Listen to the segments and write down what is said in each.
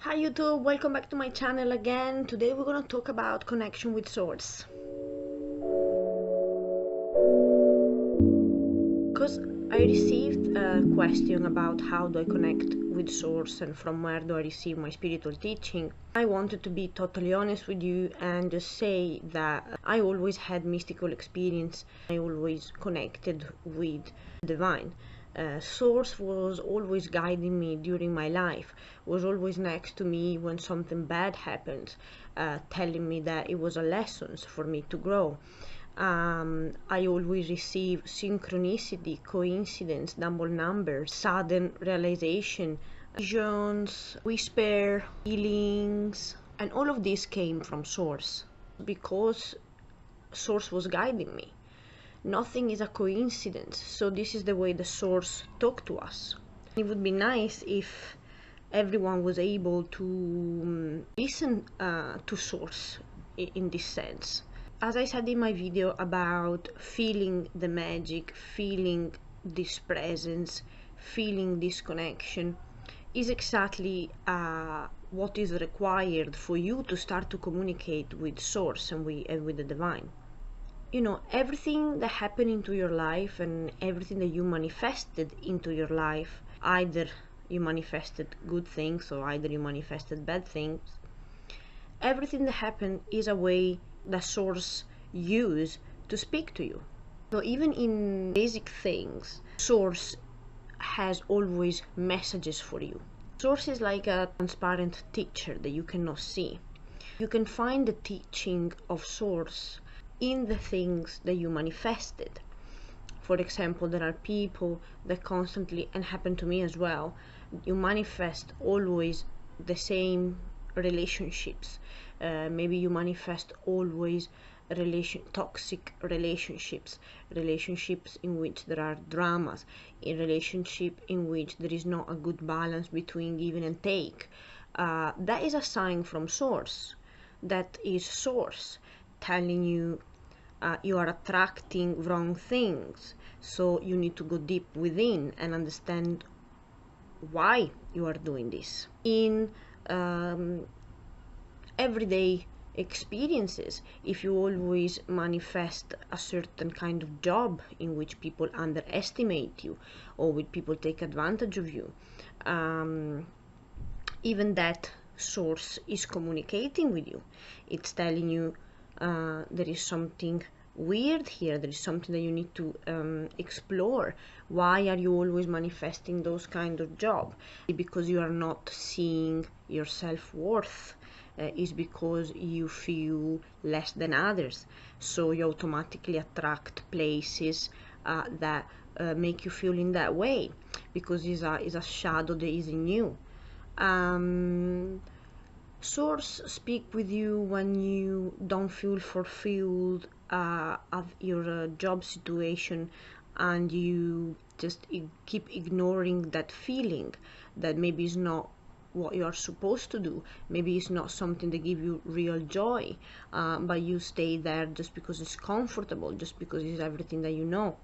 Hi YouTube, welcome back to my channel again. Today we're gonna talk about connection with source. Because I received a question about how do I connect with source and from where do I receive my spiritual teaching. I wanted to be totally honest with you and just say that I always had mystical experience. I always connected with divine. Source was always guiding me during my life, was always next to me when something bad happened, telling me that it was a lesson for me to grow. I always receive synchronicity, coincidence, double numbers, sudden realization, visions, whisper, feelings, and all of this came from source because source was guiding me. Nothing is a coincidence, so this is the way the source talked to us. It would be nice if everyone was able to listen to source in this sense. As I said in my video about feeling the magic, feeling this presence, feeling this connection, is exactly what is required for you to start to communicate with source and with the divine. You know, everything that happened into your life and everything that you manifested into your life, either you manifested good things or either you manifested bad things, everything that happened is a way the source use to speak to you. So even in basic things, source has always messages for you. Source is like a transparent teacher that you cannot see. You can find the teaching of source in the things that you manifested. For example, there are people that constantly, and happen to me as well, you manifest always the same relationships. Maybe you manifest always toxic relationships, relationships in which there are dramas, a relationship in which there is not a good balance between give and take. That is a sign from source. That is source telling you you are attracting wrong things, so you need to go deep within and understand why you are doing this. In everyday experiences, if you always manifest a certain kind of job in which people underestimate you or which people take advantage of you, even that source is communicating with you. It's telling you there is something weird here, there is something that you need to explore. Why are you always manifesting those kind of job? Because you are not seeing your self-worth. Is because you feel less than others, so you automatically attract places that make you feel in that way, because it's a shadow that is in you. Source speak with you when you don't feel fulfilled of your job situation, and you just keep ignoring that feeling that maybe is not what you are supposed to do, maybe it's not something that give you real joy, but you stay there just because it's comfortable, just because it's everything that you know.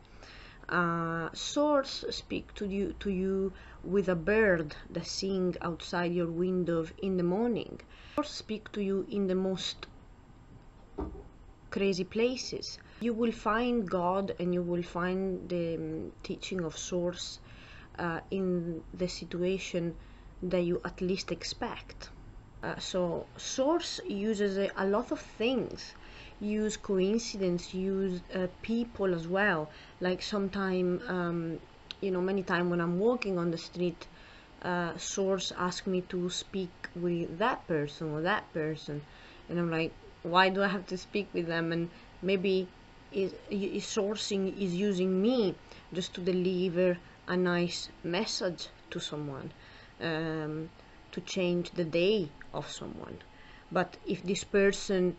Source speak to you with a bird that sing outside your window in the morning. Source speak to you in the most crazy places. You will find God and you will find the teaching of source in the situation that you at least expect. So source uses a lot of things, use coincidence, use people as well. Like sometime, many times when I'm walking on the street, source ask me to speak with that person or that person, and I'm like, why do I have to speak with them? And maybe sourcing is using me just to deliver a nice message to someone, to change the day of someone. But if this person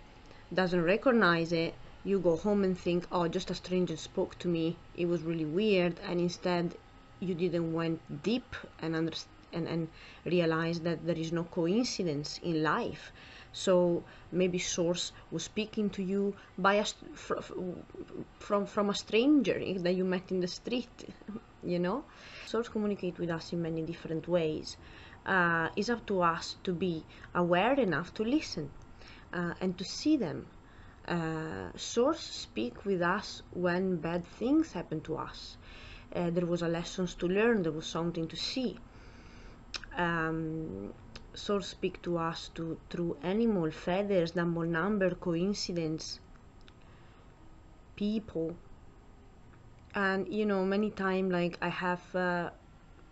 doesn't recognize it, you go home and think, oh, just a stranger spoke to me, it was really weird, and instead you didn't went deep and understand and realize that there is no coincidence in life. So maybe source was speaking to you by from a stranger that you met in the street. Source communicate with us in many different ways. It's up to us to be aware enough to listen and to see them. Source speak with us when bad things happen to us. There was a lessons to learn, there was something to see. Source speak to us through animal, feathers, number, coincidence, people. And many times, like, I have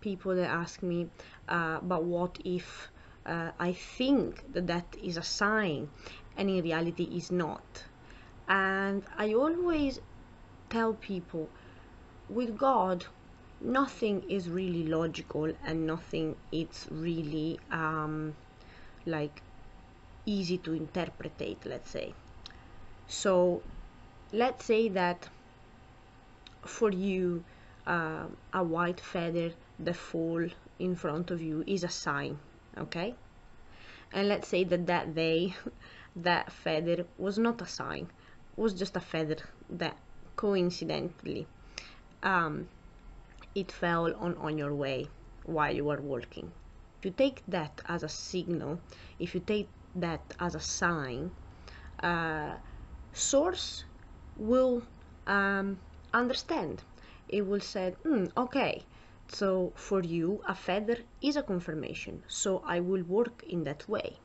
people that ask me, but what if I think that is a sign and in reality is not? And I always tell people, with God, nothing is really logical and nothing is really like easy to interpretate, let's say. So let's say that for you, a white feather that fall in front of you is a sign, okay? And let's say that day that feather was not a sign, was just a feather that coincidentally it fell on your way while you were walking. If you take that as a signal, if you take that as a sign, source will understand. It will say, okay, so for you a feather is a confirmation, so I will work in that way.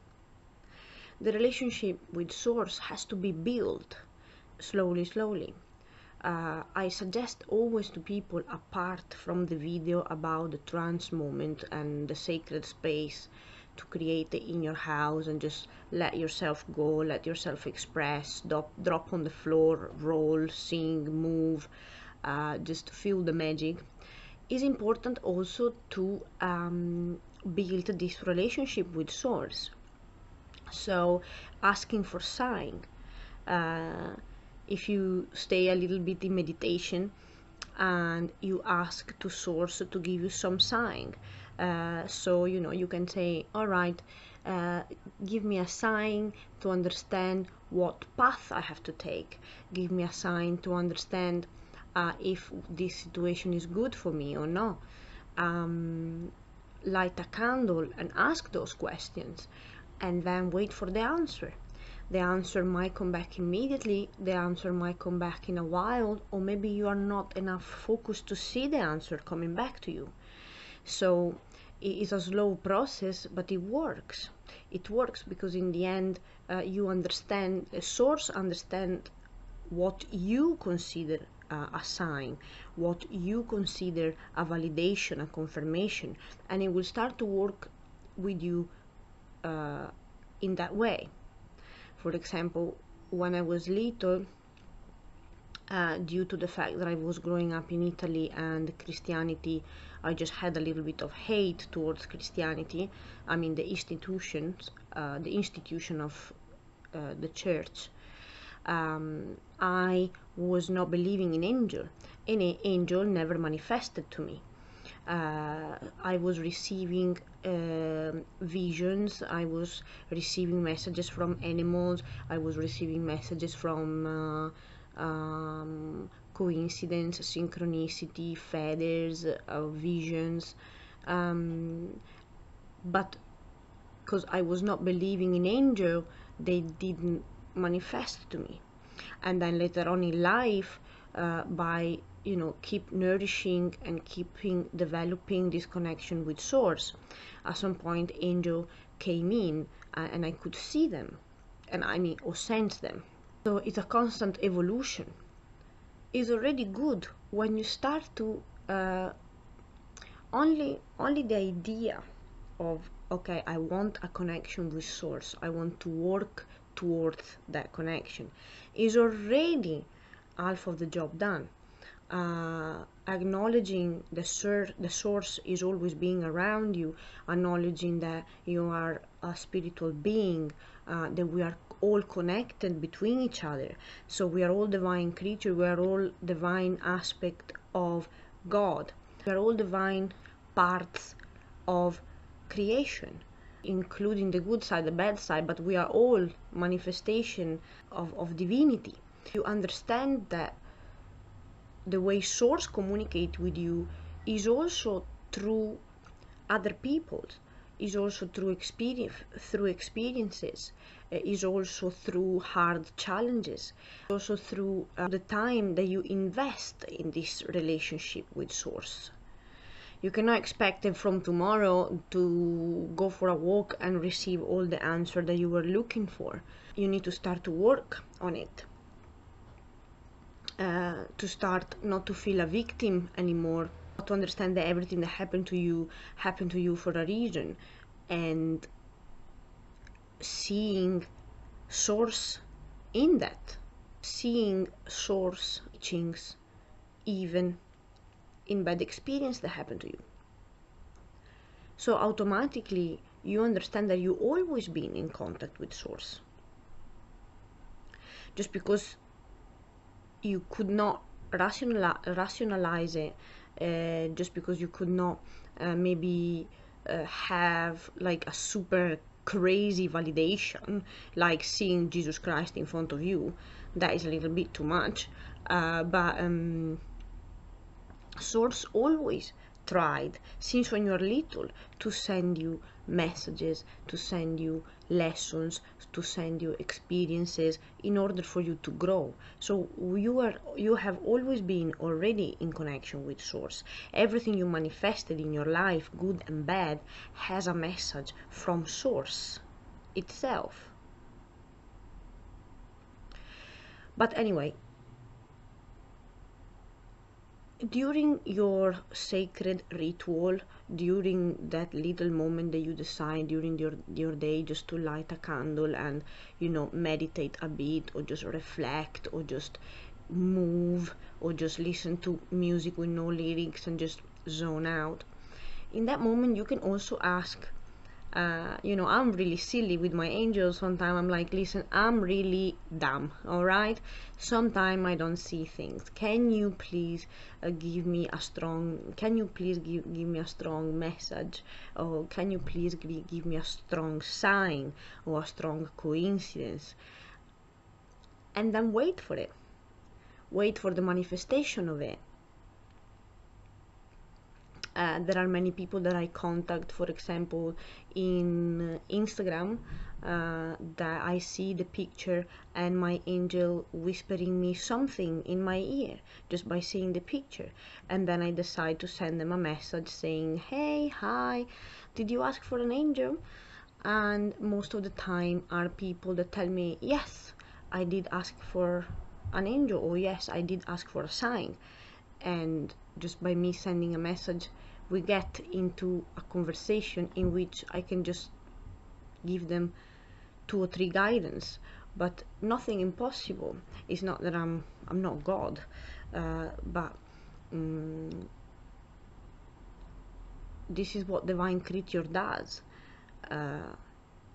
The relationship with source has to be built slowly. I suggest always to people, apart from the video about the trance moment and the sacred space to create it in your house and just let yourself go, let yourself express, drop on the floor, roll, sing, move, just feel the magic. It's important also to build this relationship with source. So asking for sign. If you stay a little bit in meditation and you ask to source to give you some sign, so you can say, all right, give me a sign to understand what path I have to take, give me a sign to understand if this situation is good for me or not. Light a candle and ask those questions and then wait for the answer. The answer might come back immediately, the answer might come back in a while, or maybe you are not enough focused to see the answer coming back to you. So it is a slow process, but it works. It works because in the end, you understand, the source understand what you consider a sign, what you consider a validation, a confirmation, and it will start to work with you in that way. For example, when I was little, due to the fact that I was growing up in Italy and Christianity, I just had a little bit of hate towards Christianity. I mean, the institution of the church. I was not believing in angel. Any angel never manifested to me. I was receiving visions, I was receiving messages from animals, I was receiving messages from coincidence, synchronicity, feathers, visions, but because I was not believing in angel, they didn't manifest to me. And then later on in life, by keep nourishing and keeping developing this connection with source, at some point angel came in and I could see them, and or sense them. So it's a constant evolution. It's already good when you start to only the idea of, okay, I want a connection with source, I want to work towards that connection, is already half of the job done. Acknowledging the source is always being around you, acknowledging that you are a spiritual being, that we are all connected between each other, so we are all divine creatures, we are all divine aspect of God, we are all divine parts of creation, including the good side, the bad side, but we are all manifestation of divinity. You understand that the way source communicate with you is also through other people, is also through experiences, is also through hard challenges, also through the time that you invest in this relationship with Source. You cannot expect them from tomorrow to go for a walk and receive all the answer that you were looking for. You need to start to work on it. To start not to feel a victim anymore, to understand that everything that happened to you for a reason, and seeing Source in that, seeing Source teachings even in bad experience that happened to you. So automatically you understand that you always been in contact with Source. Just because you could not rationalize it, just because you could not maybe have like a super crazy validation, like seeing Jesus Christ in front of you, that is a little bit too much. But Source always tried, since when you're little, to send you messages, to send you lessons, to send you experiences in order for you to grow. So you have always been already in connection with Source. Everything you manifested in your life, good and bad, has a message from Source itself. But anyway, during your sacred ritual, during that little moment that you decide during your day just to light a candle and, you know, meditate a bit, or just reflect, or just move, or just listen to music with no lyrics and just zone out, in that moment you can also ask, you know, I'm really silly with my angels sometimes. I'm like, listen, I'm really dumb, all right? Sometimes I don't see things. Can you please give me a strong, can you please give me a strong message? Or can you please give me a strong sign or a strong coincidence? And then wait for it. Wait for the manifestation of it. There are many people that I contact, for example, in Instagram, that I see the picture and my angel whispering me something in my ear just by seeing the picture, and then I decide to send them a message saying, hey, hi, did you ask for an angel? And most of the time are people that tell me, yes, I did ask for an angel, or yes, I did ask for a sign. And just by me sending a message, we get into a conversation in which I can just give them 2 or 3 guidance, but nothing impossible. It's not that I'm not God, but this is what divine creature does,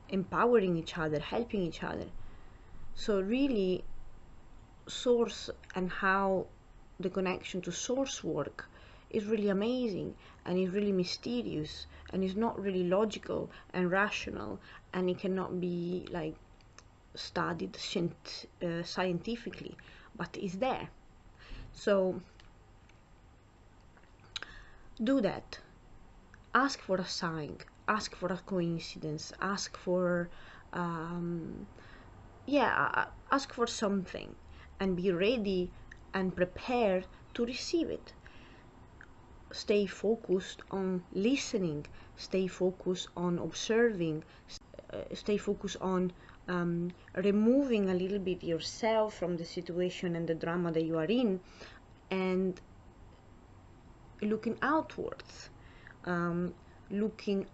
empowering each other, helping each other. So really, Source and how the connection to Source work is really amazing, and is really mysterious, and is not really logical and rational, and it cannot be like studied scientifically, but it's there. So do that. Ask for a sign, ask for a coincidence, ask for ask for something, and be ready and prepared to receive it. Stay focused on listening, stay focused on observing, stay focused on removing a little bit yourself from the situation and the drama that you are in, and looking outwards, looking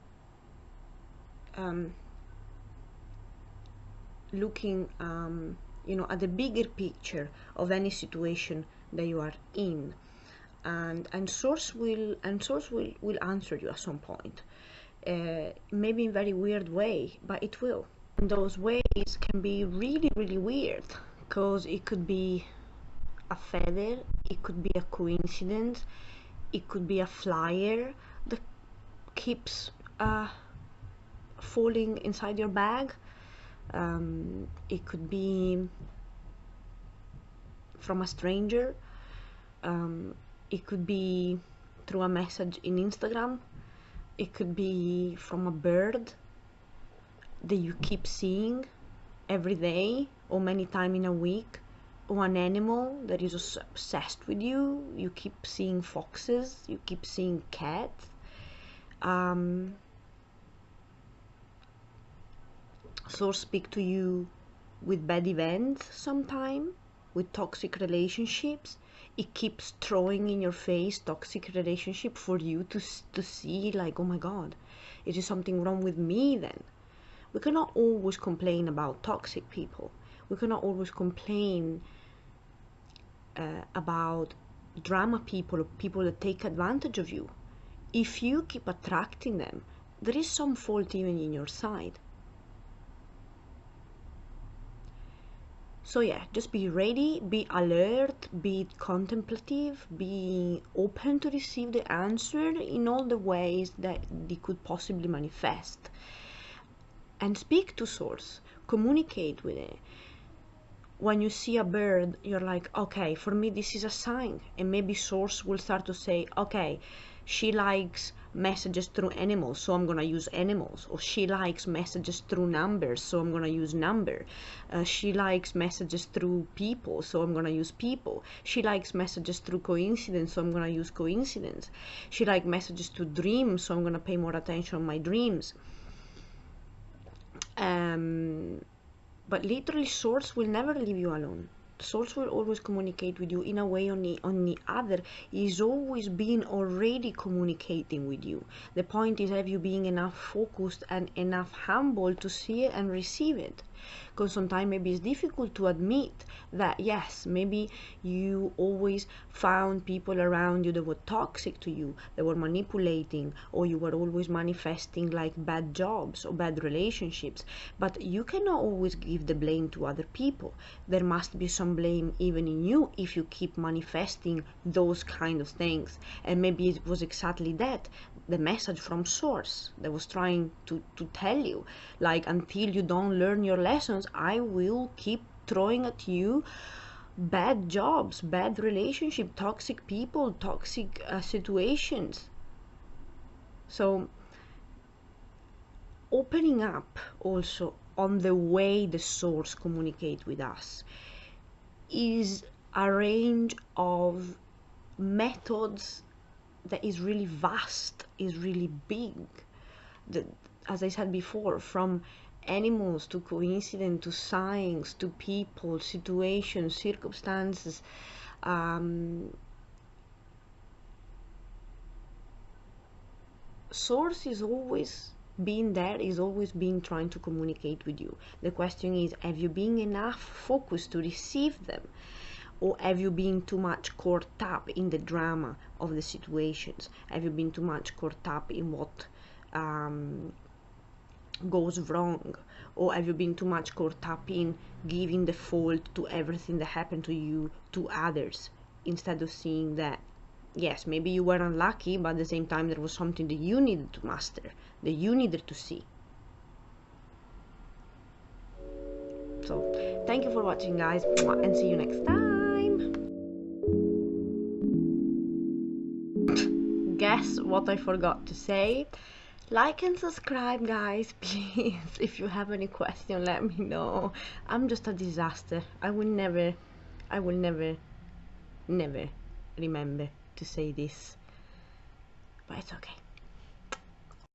you know, at the bigger picture of any situation that you are in, and Source will answer you at some point, maybe in a very weird way, but it will. And those ways can be really, really weird, because it could be a feather, it could be a coincidence, it could be a flyer that keeps falling inside your bag. It could be from a stranger. It could be through a message in Instagram. It could be from a bird that you keep seeing every day or many times in a week, or an animal that is obsessed with you. You keep seeing foxes, you keep seeing cats. Source speak to you with bad events sometime, with toxic relationships. It keeps throwing in your face toxic relationship for you to see, like, oh my god, is there something wrong with me then? We cannot always complain about toxic people. We cannot always complain about drama people or people that take advantage of you. If you keep attracting them, there is some fault even in your side. So yeah, just be ready, be alert, be contemplative, be open to receive the answer in all the ways that they could possibly manifest. And speak to source, communicate with it. When you see a bird, you're like, okay, for me this is a sign. And maybe source will start to say, okay, she likes messages through animals, so I'm gonna use animals. Or she likes messages through numbers, so I'm gonna use number. She likes messages through people, so I'm gonna use people. She likes messages through coincidence, so I'm gonna use coincidence. She likes messages through dreams, so I'm gonna pay more attention on my dreams. But literally, source will never leave you alone. Source will always communicate with you in a way. On the other, is always been already communicating with you. The point is, have you being enough focused and enough humble to see it and receive it? Because sometimes maybe it's difficult to admit that, yes, maybe you always found people around you that were toxic to you, that were manipulating, or you were always manifesting like bad jobs or bad relationships. But you cannot always give the blame to other people. There must be some blame even in you if you keep manifesting those kind of things. And maybe it was exactly that, the message from source that was trying to tell you, like, until you don't learn your lessons, I will keep throwing at you bad jobs, bad relationship, toxic people, toxic situations. So opening up also on the way the source communicate with us is a range of methods that is really vast, is really big. As I said before, from animals to coincidence to signs to people, situations, circumstances. Source is always been there, is always been trying to communicate with you. The question is, have you been enough focused to receive them? Or have you been too much caught up in the drama of the situations? Have you been too much caught up in what goes wrong? Or have you been too much caught up in giving the fault to everything that happened to you to others, instead of seeing that, yes, maybe you were unlucky, but at the same time there was something that you needed to master, that you needed to see. So thank you for watching, guys, and see you next time. Guess what I forgot to say? Like and subscribe, guys, please. If you have any question, let me know. I'm just a disaster. I will never remember to say this, but it's okay.